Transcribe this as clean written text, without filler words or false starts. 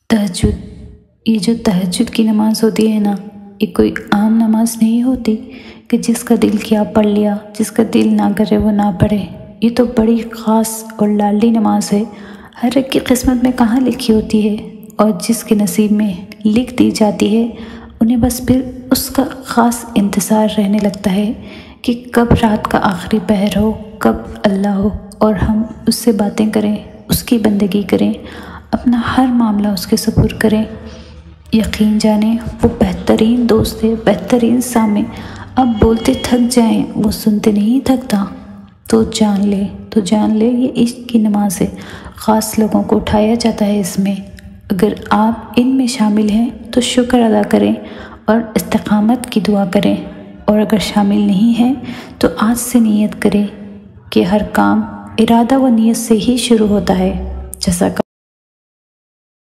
तहज्जुद, ये जो तहज्जुद की नमाज़ होती है ना, ये कोई आम नमाज नहीं होती कि जिसका दिल किया पढ़ लिया, जिसका दिल ना करे वो ना पढ़े। ये तो बड़ी ख़ास और लाडली नमाज है। हर एक की किस्मत में कहाँ लिखी होती है, और जिसके नसीब में लिख दी जाती है उन्हें बस फिर उसका ख़ास इंतज़ार रहने लगता है कि कब रात का आखिरी पहर हो, कब अल्लाह हो और हम उससे बातें करें, उसकी बंदगी करें, अपना हर मामला उसके सुपुर्द करें। यकीन जाने वो बेहतरीन दोस्त है, बेहतरीन सामे। अब बोलते थक जाएं, वो सुनते नहीं थकता। तो जान ले ये इश्क की नमाज है। ख़ास लोगों को उठाया जाता है इसमें। अगर आप इनमें शामिल हैं तो शुक्र अदा करें और इस्तिक़ामत की दुआ करें, और अगर शामिल नहीं हैं तो आज से नीयत करें कि हर काम इरादा व नीयत से ही शुरू होता है। जैसा